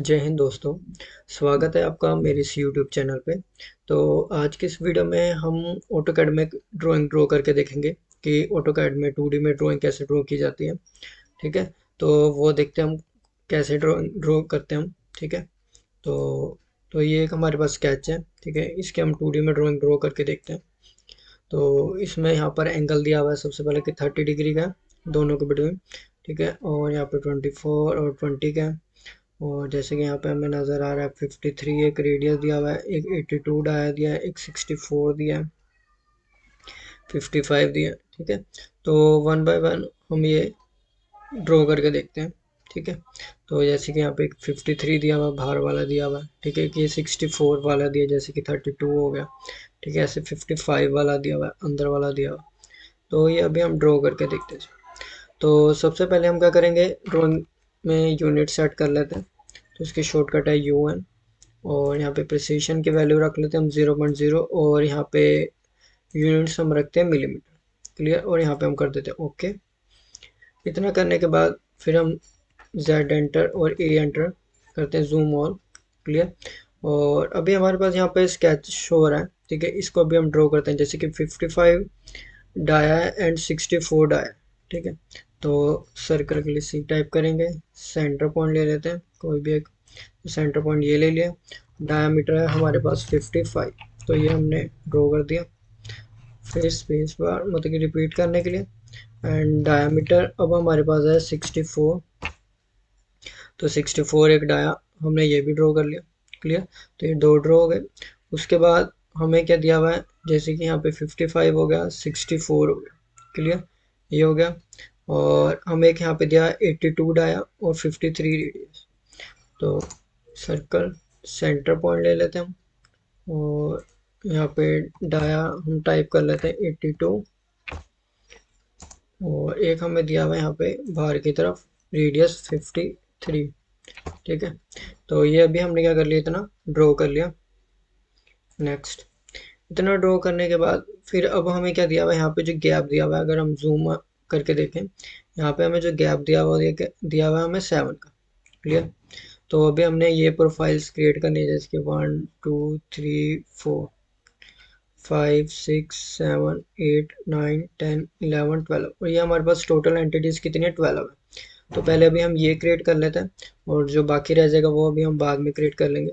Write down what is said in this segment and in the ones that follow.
जय हिंद दोस्तों। स्वागत है आपका मेरे इस यूट्यूब चैनल पे। तो आज की इस वीडियो में हम ऑटोकैड में ड्राइंग ड्रॉ करके देखेंगे कि ऑटोकैड में 2D में ड्राइंग कैसे ड्रॉ की जाती है। ठीक है, तो वो देखते हैं हम कैसे ड्राइंग ड्रॉ करते हैं हम। ठीक है, तो ये एक हमारे पास स्केच है। ठीक है, इसके हम 2D में ड्राइंग ड्रॉ करके देखते हैं। तो इसमें यहाँ पर एंगल दिया हुआ है सबसे पहले कि 30 डिग्री का है, दोनों के बिटवीन। ठीक है, और यहाँ पे 24 और 20 का है। और जैसे कि यहाँ पे हमें नज़र आ रहा है 53 एक रेडियस दिया हुआ है, एक 82 डाया दिया है, एक 64 दिया है, 55 दिया है। ठीक है, तो वन बाय वन हम ये ड्रॉ करके देखते हैं। ठीक है, तो जैसे कि यहाँ पे एक 53 दिया हुआ बाहर वाला दिया हुआ है। ठीक है, कि 64 वाला दिया, जैसे कि 32 हो गया। ठीक है, ऐसे 55 वाला दिया हुआ है, अंदर वाला दिया हुआ। तो ये अभी हम ड्रॉ करके देखते हैं। तो सबसे पहले हम क्या करेंगे, ड्राइंग में यूनिट सेट कर लेते हैं। तो इसकी शॉर्टकट है UN। और यहाँ पे प्रिसीशन की वैल्यू रख लेते हैं हम 0.0, और यहाँ पे यूनिट्स हम रखते हैं मिलीमीटर। क्लियर, और यहाँ पे हम कर देते हैं ओके। इतना करने के बाद फिर हम Z एंटर और A एंटर करते हैं, जूम ऑल। क्लियर, और अभी हमारे पास यहाँ पे स्केच शो हो रहा है। ठीक है, इसको अभी हम ड्रॉ करते हैं, जैसे कि 55 डाया एंड 64 डाया। ठीक है, तो सर्कल के लिए C टाइप करेंगे, सेंटर पॉइंट ले लेते हैं कोई भी एक। सेंटर पॉइंट ये ले लिया। डायामीटर है हमारे पास 55, तो ये हमने ड्रॉ कर दिया। फिर स्पेस बार मतलब कि रिपीट करने के लिए। एंड डायामीटर अब हमारे पास है 64, तो 64 एक डाया हमने ये भी ड्रॉ कर लिया। क्लियर, तो ये दो ड्रॉ हो गए। उसके बाद हमें क्या दिया हुआ है, जैसे कि यहाँ पे 55 हो गया, 64 हो गया। क्लियर, ये हो गया। और हमें एक यहाँ पे दिया 82 डाया और 53 रेडियस। तो सर्कल सेंटर पॉइंट ले लेते हैं हम, और यहाँ पे डाया हम टाइप कर लेते हैं 82। और एक हमें दिया हुआ है यहाँ पे बाहर की तरफ रेडियस 53। ठीक है, तो ये अभी हमने क्या कर लिया, इतना ड्रॉ कर लिया। नेक्स्ट, इतना ड्रॉ करने के बाद फिर अब हमें क्या दिया हुआ है, यहाँ पे जो गैप दिया हुआ है, अगर हम जूम करके देखें, यहाँ पे हमें जो गैप दिया हुआ है हमें 7 का। क्लियर, तो अभी हमने ये प्रोफाइल्स क्रिएट करनी है, जैसे कि 1 2 3 4 5 6 7 8 9 10 11 12, और ये हमारे पास टोटल एंटिटीज कितनी है, 12 है। तो पहले अभी हम ये क्रिएट कर लेते हैं, और जो बाकी रह जाएगा वो अभी हम बाद में क्रिएट कर लेंगे।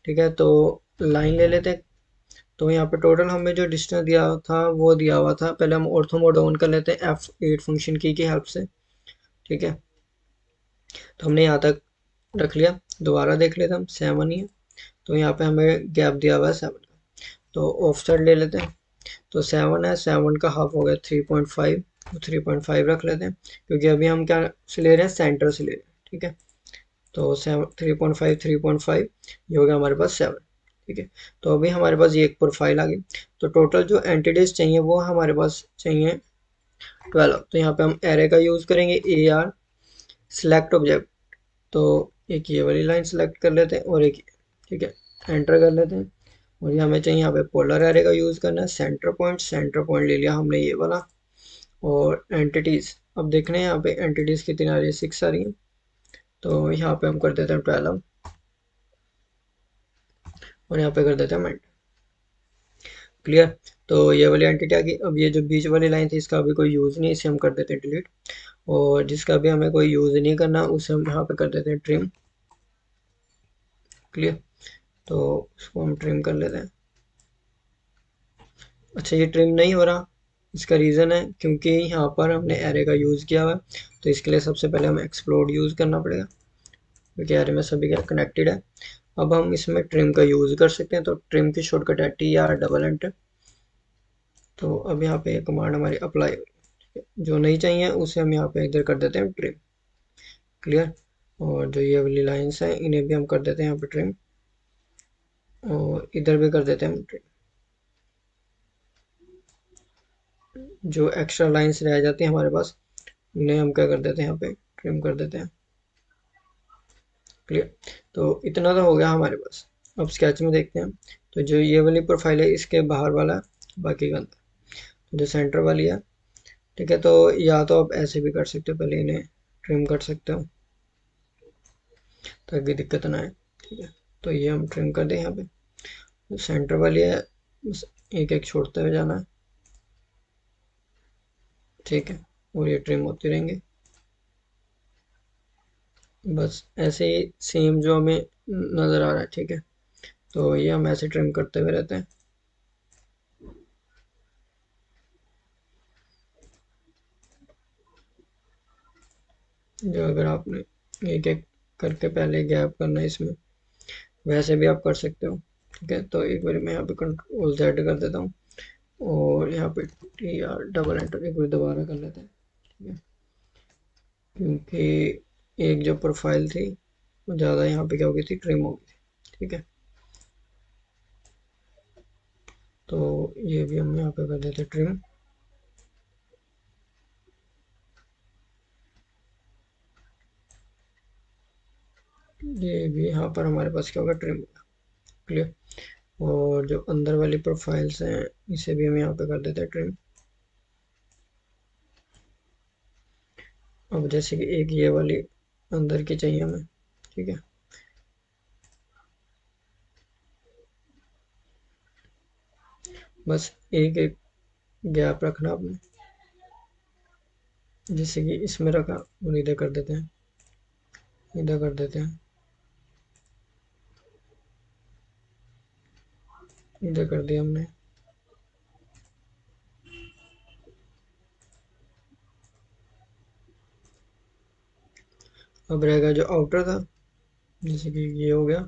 ठीक है, तो लाइन ले लेते हैं। तो यहाँ पे टोटल हमें जो डिस्टेंस दिया था वो दिया हुआ था, पहले हम ऑर्थो मोड ऑन कर लेते हैं F8 फंक्शन की हेल्प से। ठीक है, तो हमने यहाँ तक रख लिया। दोबारा देख लेते हैं हम, 7 ही है, तो यहाँ पे हमें गैप दिया हुआ है 7 का। तो ऑफ साइड ले लेते हैं। तो 7 है, 7 का हाफ हो गया 3.5, तो 3.5 रख लेते हैं, क्योंकि अभी हम क्या से ले रहे हैं, सेंटर से ले रहे हैं। ठीक है, तो 3.5 ये हो गया हमारे पास 7। ठीक है, तो अभी हमारे पास ये एक प्रोफाइल आ गई। तो टोटल जो एंटिटीज चाहिए वो हमारे पास चाहिए 12। तो यहाँ पे हम एरे का यूज़ करेंगे, AR सिलेक्ट ऑब्जेक्ट। तो एक ये वाली लाइन सेलेक्ट कर लेते हैं, और एक ये। ठीक है, एंटर कर लेते हैं। और ये हमें चाहिए यहाँ पे पोलर एरे का यूज़ करना है, सेंटर पॉइंट ले लिया हमने ये वाला। और एंटिटीज़ अब देखने हैं यहाँ पे एंटिटीज़ कितनी आ रही है, 6 आ रही है। तो यहाँ पे हम कर देते हैं 12, और यहाँ पे कर देते हैं मेंट। क्लियर, तो ये वाली एंटिटी आ गई। अब ये जो बीच वाली लाइन थी इसका अभी कोई यूज़ नहीं, इसे हम कर देते हैं डिलीट। और जिसका भी हमें कोई यूज़ नहीं करना उसे हम यहाँ पे कर देते हैं ट्रिम। क्लियर, तो इसको हम ट्रिम कर लेते हैं। अच्छा, ये ट्रिम नहीं हो रहा, इसका रीज़न है क्योंकि यहाँ पर हमने एरे का यूज़ किया हुआ है। तो इसके लिए सबसे पहले हमें एक्सप्लोड यूज़ करना पड़ेगा, क्योंकि एरे में सभी क्या कनेक्टेड है। अब हम इसमें ट्रिम का यूज़ कर सकते हैं, तो ट्रिम की शॉर्टकट है TR डबल एंटर। तो अब यहाँ पे कमांड हमारी अप्लाई, जो नहीं चाहिए उसे हम यहाँ पे इधर कर देते हैं ट्रिम। क्लियर, और जो ये वाली लाइंस हैं इन्हें भी हम कर देते हैं यहाँ पे ट्रिम, और इधर भी कर देते हैं हम ट्रिम। जो एक्स्ट्रा लाइंस रह जाती हैं हमारे पास, इन्हें हम क्या कर देते हैं, यहाँ पे ट्रिम कर देते हैं। क्लियर, तो इतना तो हो गया हमारे पास। अब स्केच में देखते हैं। तो जो ये वाली प्रोफाइल है इसके बाहर वाला, बाकी का अंदर। तो जो सेंटर वाली है, ठीक है, तो या तो आप ऐसे भी कर सकते हो, पहले इन्हें ट्रिम कर सकते हो। ताकि दिक्कत ना आए। ठीक है, तो ये हम ट्रिम कर दें। यहाँ पे सेंटर वाली है, बस एक एक छोड़ते हुए जाना है। ठीक है, और ये ट्रिम होते रहेंगे। बस ऐसे ही सेम जो हमें नज़र आ रहा है। ठीक है, तो ये हम ऐसे ट्रिम करते हुए रहते हैं। जो अगर आपने एक एक करके पहले गैप करना है इसमें, वैसे भी आप कर सकते हो। ठीक है, तो एक बार मैं यहाँ पे कंट्रोल Z कर देता हूँ और यहाँ पे TR डबल एंटर एक बार दोबारा कर लेते हैं। ठीक है, क्योंकि एक जो प्रोफाइल थी वो ज़्यादा यहाँ पे क्या हो गई थी, ट्रिम हो गई थी। ठीक है, तो ये भी हम यहाँ पे कर देते ट्रिम। ये भी यहाँ पर हमारे पास क्या होगा, ट्रिम होगा। क्लियर। और जो अंदर वाली प्रोफाइल्स हैं इसे भी हम यहाँ पे कर देते हैं ट्रिम। अब जैसे कि एक ये वाली अंदर की चाहिए हमें। ठीक है, बस एक एक गैप रखना आपने, जैसे कि इसमें रखा और इधर कर देते हैं, इधर कर देते हैं, इधर कर दिया हमने। अब रहेगा जो आउटर था, जैसे कि ये हो गया।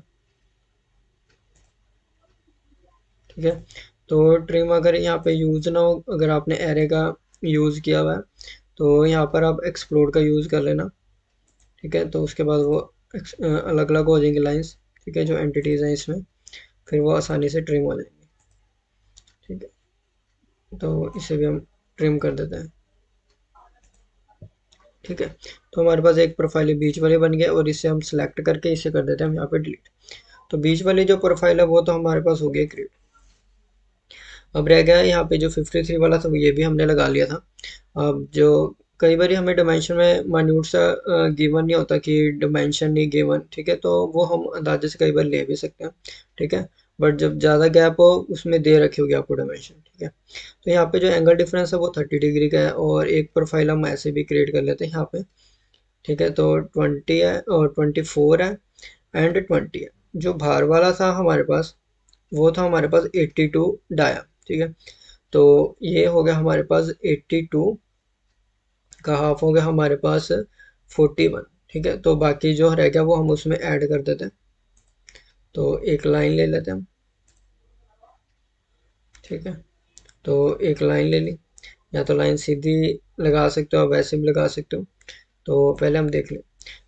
ठीक है, तो ट्रिम अगर यहाँ पे यूज ना हो, अगर आपने एरे का यूज किया हुआ है तो यहाँ पर आप एक्सप्लोर का यूज कर लेना। ठीक है, तो उसके बाद वो अलग अलग हो जाएंगी लाइंस। ठीक है, जो एंटिटीज हैं इसमें, फिर वो आसानी से ट्रिम हो जाएंगी। ठीक है, तो इसे भी हम ट्रिम कर देते हैं। ठीक है, तो हमारे पास एक प्रोफाइल बीच वाले बन गया और इसे हम सिलेक्ट करके इसे कर देते हैं हम यहाँ पे डिलीट। तो बीच वाली जो प्रोफाइल है वो तो हमारे पास हो गया क्रिएट। अब रह गया यहाँ पे जो 53 वाला था, वो ये भी हमने लगा लिया था। अब जो कई बार हमें डिमेंशन में मान्यूट सा गिवन नहीं होता कि डिमेंशन नहीं गिवन। ठीक है, तो वो हम अंदाजे से कई बार ले भी सकते हैं। ठीक है, बट जब ज़्यादा गैप हो उसमें दे रखी होगी आपको डिमेंशन। ठीक है, तो यहाँ पे जो एंगल डिफरेंस है वो 30 डिग्री का है और एक प्रोफाइल हम ऐसे भी क्रिएट कर लेते हैं यहाँ पे। ठीक है, तो 20 है और 24 है एंड 20 है। जो बाहर वाला था हमारे पास, वो था हमारे पास 82 डाया। ठीक है, तो ये हो गया हमारे पास 82 का हाफ हो गया हमारे पास 41। ठीक है, तो बाकी जो रह गया वो हम उसमें ऐड कर देते हैं। तो एक लाइन ले लेते हैं हम। ठीक है, तो एक लाइन ले ली, या तो लाइन सीधी लगा सकते हो, वैसे भी लगा सकते हो। तो पहले हम देख लें,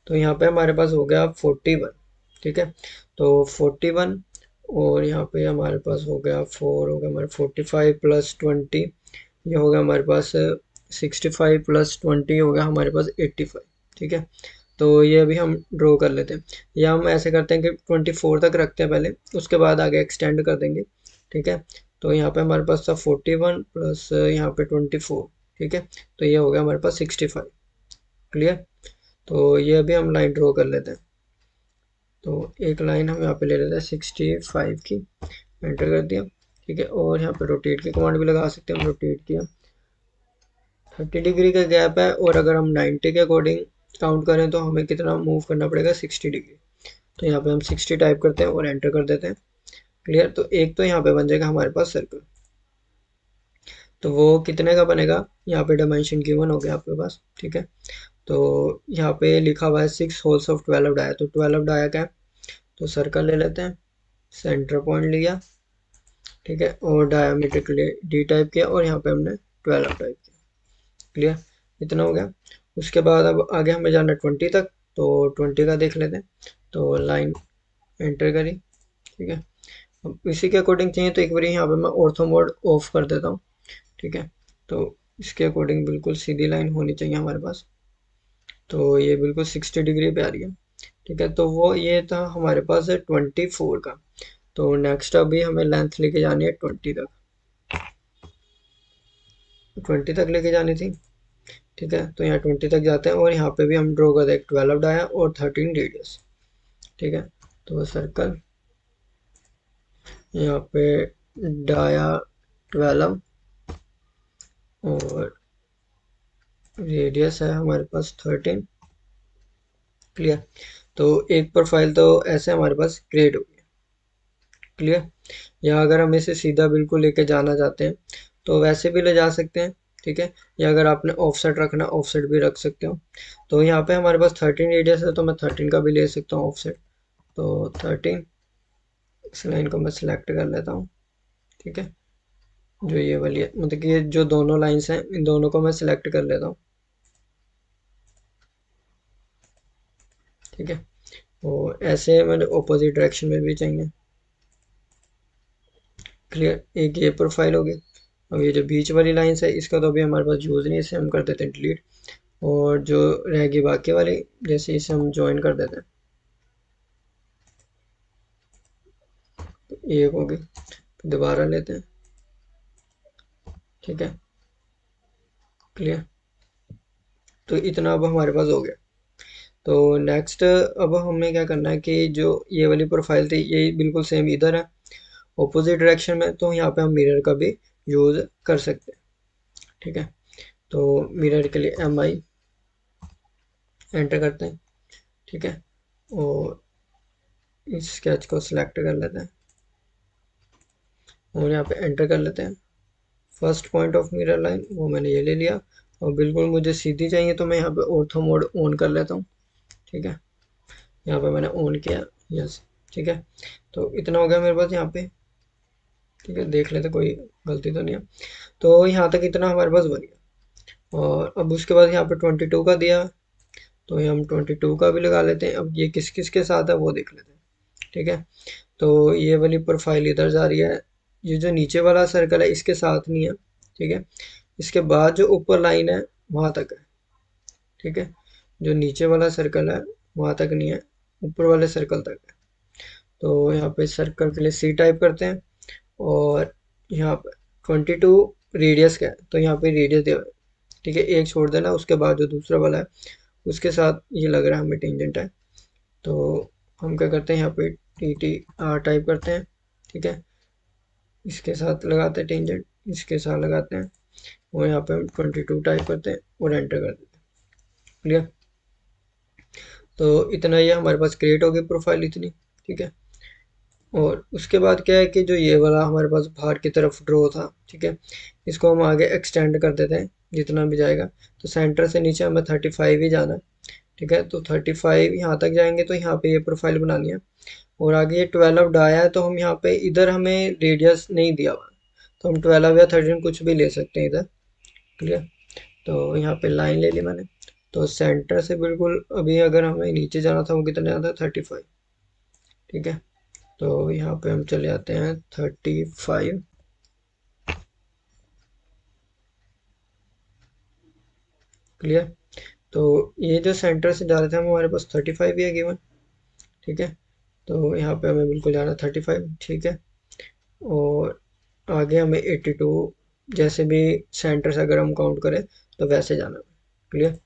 तो यहाँ पे हमारे पास हो गया 41। ठीक है, तो 41 और यहाँ पे हमारे पास हो गया 4, हो गया हमारे 45 प्लस 20, ये हो गया हमारे पास 65 प्लस 20 हो गया हमारे पास 85। ठीक है, तो ये अभी हम ड्रॉ कर लेते हैं, या हम ऐसे करते हैं कि 24 तक रखते हैं पहले, उसके बाद आगे एक्सटेंड कर देंगे। ठीक है, तो यहाँ पे हमारे पास था 41 प्लस यहाँ पे 24। ठीक है, तो ये हो गया हमारे पास 65। क्लियर। तो ये अभी हम लाइन ड्रॉ कर लेते हैं। तो एक लाइन हम यहाँ पे ले लेते हैं 65 की, एंटर कर दिया। ठीक है, और यहाँ पे रोटेट की कमांड भी लगा सकते हैं, हम रोटेट किया। 30 डिग्री का गैप है और अगर हम 90 के अकॉर्डिंग काउंट करें तो हमें कितना मूव करना पड़ेगा, 60 डिग्री। तो यहाँ पे हम 60 टाइप करते हैं और एंटर कर देते हैं। क्लियर, तो एक तो यहाँ पे बन जाएगा हमारे पास सर्कल। तो वो कितने का बनेगा, यहाँ पे डायमेंशन गिवन हो गया आपके पास। ठीक है, तो यहाँ पे लिखा हुआ है 6 होल्स ऑफ 12 डाया, तो 12 डाया का है, तो सर्कल ले लेते हैं, सेंटर पॉइंट लिया। ठीक है, और डायमीटर के लिए डी टाइप किया और यहाँ पे हमने 12 टाइप किया। क्लियर, इतना हो गया। उसके बाद अब आगे हमें जाना 20 तक, तो 20 का देख लेते हैं। तो लाइन एंटर करी। ठीक है, अब इसी के अकॉर्डिंग चाहिए तो एक बार यहाँ पे मैं ऑर्थो मोड ऑफ कर देता हूँ। ठीक है, तो इसके अकॉर्डिंग बिल्कुल सीधी लाइन होनी चाहिए हमारे पास। तो ये बिल्कुल 60 डिग्री पे आ रही है। ठीक है, तो वो ये था हमारे पास है 24 का। तो नेक्स्ट अभी हमें लेंथ लेके जानी है 20 तक, 20 तक लेके जानी थी। ठीक है, तो यहाँ 20 तक जाते हैं और यहाँ पे भी हम ड्रॉ कर दें 12 डाया और 13 रेडियस। ठीक है। तो सर्कल यहाँ पे डाया 12 और रेडियस है हमारे पास 13। क्लियर। तो एक प्रोफाइल तो ऐसे हमारे पास क्रिएट हो गया। क्लियर। या अगर हम इसे सीधा बिल्कुल लेके जाना चाहते हैं तो वैसे भी ले जा सकते हैं। ठीक है। या अगर आपने ऑफसेट रखना ऑफसेट भी रख सकते हो। तो यहाँ पे हमारे पास 13 रेडियस है तो मैं 13 का भी ले सकता हूँ ऑफसेट। तो 13, इस लाइन को मैं सिलेक्ट कर लेता हूँ। ठीक है। जो ये वाली है, मतलब कि ये जो दोनों लाइंस हैं इन दोनों को मैं सिलेक्ट कर लेता हूँ। ठीक है। और ऐसे मैंने ऑपोजिट डायरेक्शन में भी चाहिए। क्लियर। एक ये प्रोफाइल हो गई। अब ये जो बीच वाली लाइंस है इसका तो अभी हमारे पास यूज़ नहीं है, इसे हम कर देते हैं डिलीट। और जो रहेगी बाकी वाली, जैसे इसे हम ज्वाइन कर देते हैं। तो ये एक होगी, दोबारा लेते हैं। ठीक है। क्लियर। तो इतना अब हमारे पास हो गया। तो नेक्स्ट अब हमें क्या करना है कि जो ये वाली प्रोफाइल थी ये बिल्कुल सेम इधर है ऑपोजिट डायरेक्शन में, तो यहाँ पे हम मिरर का भी यूज़ कर सकते हैं। ठीक है। तो मिरर के लिए MI एंटर करते हैं। ठीक है। और इस स्केच को सिलेक्ट कर लेते हैं और यहाँ पे एंटर कर लेते हैं। First point of mirror line वो मैंने ये ले लिया। और बिल्कुल मुझे सीधी चाहिए तो मैं यहाँ पे ऑर्थो मोड ऑन कर लेता हूँ। ठीक है। यहाँ पे मैंने ऑन किया। यस। ठीक है। तो इतना हो गया मेरे पास यहाँ पे। ठीक है। देख लेते कोई गलती तो नहीं है। तो यहाँ तक इतना हमारे पास बन गया। और अब उसके बाद यहाँ पे 22 का दिया, तो ये हम 22 का भी लगा लेते हैं। अब ये किस किस के साथ है वो देख लेते हैं। ठीक है। तो ये वाली प्रोफाइल इधर जा रही है। ये जो नीचे वाला सर्कल है इसके साथ नहीं है। ठीक है। इसके बाद जो ऊपर लाइन है वहाँ तक है। ठीक है। जो नीचे वाला सर्कल है वहाँ तक नहीं है, ऊपर वाले सर्कल तक है। तो यहाँ पे सर्कल के लिए C टाइप करते हैं। और यहाँ पे 22 रेडियस का है तो यहाँ पे रेडियस दिया हुआ है। ठीक है। एक छोड़ देना, उसके बाद जो दूसरा वाला है उसके साथ ये लग रहा है हमें टेंजेंट है। तो हम क्या करते हैं यहाँ पे TTR टाइप करते हैं। ठीक है। इसके साथ लगाते हैं टेंजेंट, इसके साथ लगाते हैं और यहाँ पे हम 22 टाइप करते हैं और एंटर कर देते हैं। क्लियर। तो इतना ये हमारे पास क्रिएट हो गई प्रोफाइल इतनी। ठीक है। और उसके बाद क्या है कि जो ये वाला हमारे पास बाहर की तरफ ड्रॉ था, ठीक है, इसको हम आगे एक्सटेंड कर देते हैं जितना भी जाएगा। तो सेंटर से नीचे हमें 35 ही जाना है। ठीक है। तो 35 यहाँ तक जाएंगे तो यहाँ पे ये प्रोफाइल बनानी है। और आगे ये 12 डाया है तो हम यहाँ पे इधर हमें रेडियस नहीं दिया हुआ, तो हम 12 या 13 कुछ भी ले सकते हैं इधर। क्लियर। तो यहाँ पे लाइन ले ली मैंने। तो सेंटर से बिल्कुल अभी अगर हमें नीचे जाना था वो कितने आता है 35। ठीक है। तो यहाँ पे हम चले आते हैं 35। क्लियर। तो ये जो सेंटर से जा रहे थे हम हमारे पास 35 ही है गिवन। ठीक है। तो यहाँ पे हमें बिल्कुल जाना 35। ठीक है। और आगे हमें 82, जैसे भी सेंटर से अगर हम काउंट करें तो वैसे जाना है। क्लियर।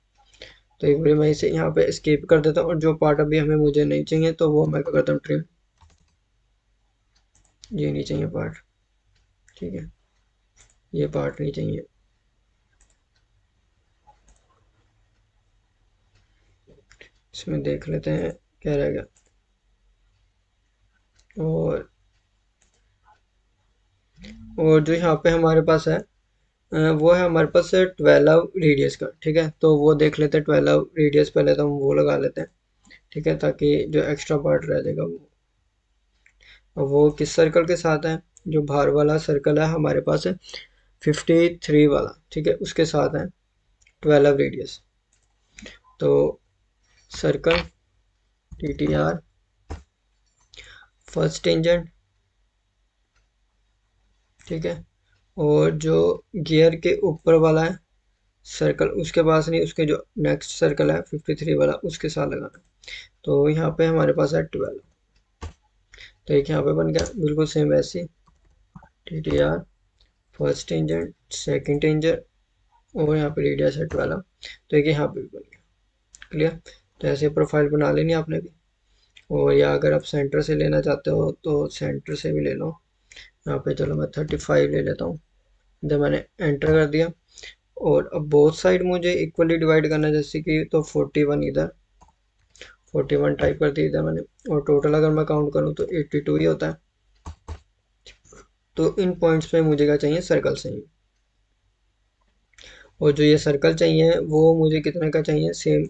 तो एक बार मैं इसे यहाँ पे स्किप कर देता हूँ और जो पार्ट अभी हमें मुझे नहीं चाहिए तो वो मैं क्या करता हूँ ट्रिम। ये नहीं चाहिए पार्ट। ठीक है। ये पार्ट नहीं चाहिए। इसमें देख लेते हैं क्या रहेगा। और जो यहाँ पे हमारे पास है वो है हमारे पास 12 रेडियस का। ठीक है। तो वो देख लेते हैं 12 रेडियस, पहले तो हम वो लगा लेते हैं। ठीक है। ताकि जो एक्स्ट्रा पार्ट रह जाएगा वो किस सर्कल के साथ है, जो बाहर वाला सर्कल है हमारे पास है 53 वाला। ठीक है। उसके साथ है 12 रेडियस। तो सर्कल TTR फर्स्ट टेंजेंट। ठीक है। और जो गियर के ऊपर वाला है सर्कल उसके पास नहीं, उसके जो नेक्स्ट सर्कल है 53 वाला उसके साथ लगाना। तो यहाँ पे हमारे पास है 12। तो एक यहाँ पे बन गया बिल्कुल सेम वैसे। TTR first tangent second tangent और यहाँ पे रेडियस है 12। तो एक यहाँ पे भी बन गया। क्लियर। तो ऐसे प्रोफाइल बना लेनी आपने भी। और या अगर आप सेंटर से लेना चाहते हो तो सेंटर से भी ले लो। यहाँ पे चलो मैं 35 ले लेता हूँ। जब मैंने एंटर कर दिया और अब बोथ साइड मुझे इक्वली डिवाइड करना है, जैसे कि तो 41 इधर, 41 टाइप कर दिया इधर मैंने, और टोटल अगर मैं काउंट करूँ तो 82 ही होता है। तो इन पॉइंट्स पे मुझे क्या चाहिए, सर्कल चाहिए। और जो ये सर्कल चाहिए वो मुझे कितने का चाहिए, सेम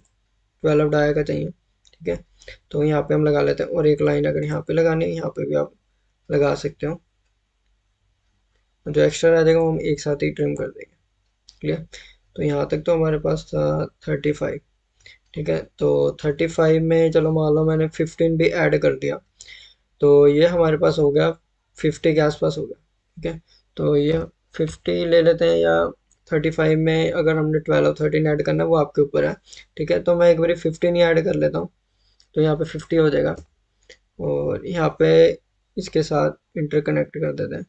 12 डाया का चाहिए। ठीक है, तो यहाँ पे हम लगा लेते हैं, और एक लाइन अगर यहाँ पे लगानी है यहाँ पे भी आप लगा सकते हो। जो एक्स्ट्रा रह जाएगा वो हम एक साथ ही ट्रिम कर देंगे। क्लियर। तो यहाँ तक तो हमारे पास था 35। ठीक है, तो 35 में चलो मान लो मैंने 15 भी ऐड कर दिया, तो ये हमारे पास हो गया 50 के आसपास हो गया। ठीक है, तो ये 50 ले लेते हैं, या 35 में अगर हमने 12 और 13 ऐड करना है वो आपके ऊपर है। ठीक है, तो मैं एक बार 15 ही ऐड कर लेता हूँ, तो यहाँ पे 50 हो जाएगा। और यहाँ पे इसके साथ इंटरकनेक्ट कर देते हैं,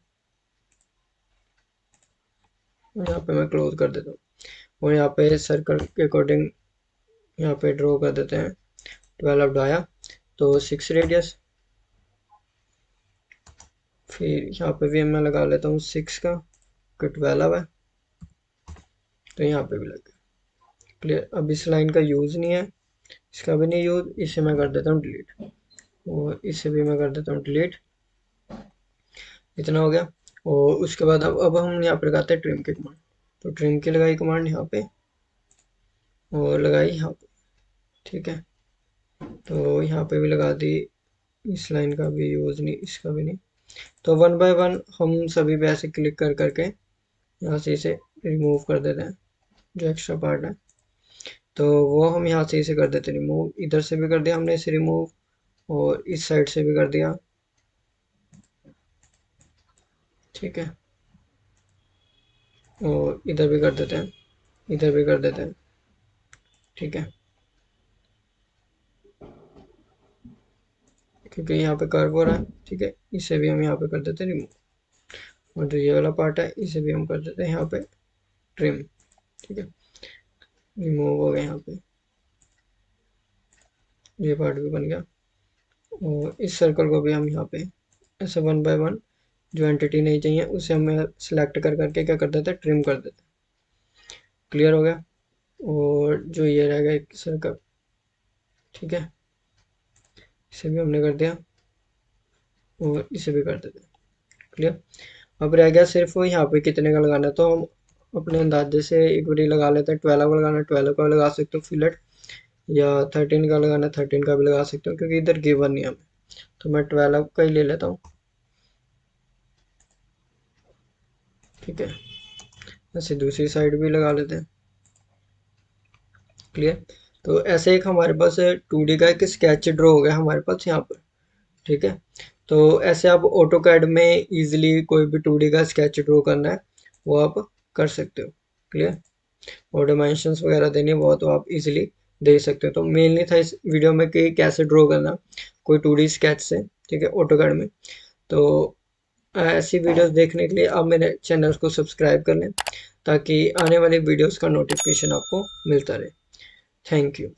यहाँ पे मैं क्लोज कर देता हूँ। और यहाँ पे सर्कल के अकॉर्डिंग यहाँ पे ड्रॉ कर देते हैं। 12 डाया तो 6 रेडियस, फिर यहाँ पे भी मैं लगा लेता हूँ 6 का, 12 है, तो यहाँ पे भी लग गया। क्लियर। अब इस लाइन का यूज़ नहीं है, इसका भी नहीं यूज़, इसे मैं कर देता हूँ डिलीट, और इसे भी मैं कर देता हूँ डिलीट। इतना हो गया। और उसके बाद अब हम यहाँ पे लगाते हैं ट्रिम की कमांड। तो ट्रिम की लगाई कमांड यहाँ पे, और लगाई यहाँ पे। ठीक है, तो यहाँ पे भी लगा दी, इस लाइन का भी यूज़ नहीं, इसका भी नहीं। तो वन बाय वन हम सभी पे ऐसे क्लिक कर करके यहाँ से इसे रिमूव कर देते हैं, जो एक्स्ट्रा पार्ट है। तो वो हम यहाँ से इसे कर देते हैं रिमूव, इधर से भी कर दिया हमने इसे रिमूव, और इस साइड से भी कर दिया। ठीक है, और इधर भी कर देते हैं, इधर भी कर देते हैं। ठीक है, क्योंकि यहाँ पे कर्व हो रहा है। ठीक है, इसे भी हम यहाँ पे कर देते हैं रिमूव, और जो ये वाला पार्ट है इसे भी हम कर देते हैं यहाँ पे ट्रिम। ठीक है, रिमूव हो गया यहाँ पे, ये पार्ट भी बन गया। और इस सर्कल को भी हम यहाँ पे ऐसे वन बाय वन, जो एंटिटी नहीं चाहिए उसे हम सिलेक्ट कर करके क्या कर देते हैं, ट्रिम कर देते हैं। क्लियर हो गया। और जो ये रहेगा एक सर्कल, ठीक है, इसे भी हमने कर दिया, और इसे भी कर देते हैं। क्लियर। अब रह गया सिर्फ वो यहाँ पे कितने का लगाना है, तो हम अपने अंदाजे से एक बारी लगा लेते हैं। 12 का लगाना है 12 का लगा सकते हो फिलेट, या 13 का लगाना है 13 का भी लगा सकते हो, क्योंकि इधर गिवन नहीं है हमें। तो मैं 12 का ही ले लेता हूँ। ठीक है, ऐसे दूसरी साइड भी लगा लेते हैं। क्लियर। तो ऐसे एक हमारे पास 2D का एक स्केच ड्रॉ हो गया हमारे पास यहाँ पर। ठीक है, तो ऐसे आप ऑटो कैड में इजीली कोई भी 2D का स्केच ड्रॉ करना है वो आप कर सकते हो। क्लियर। और डायमेंशंस वगैरह देनी है वो तो आप इजीली दे सकते हो। तो मेनली था इस वीडियो में कि कैसे ड्रॉ करना कोई 2D स्केच से। ठीक है, ऑटो कैड में। तो ऐसी वीडियोस देखने के लिए आप मेरे चैनल को सब्सक्राइब कर लें, ताकि आने वाली वीडियोस का नोटिफिकेशन आपको मिलता रहे। Thank you.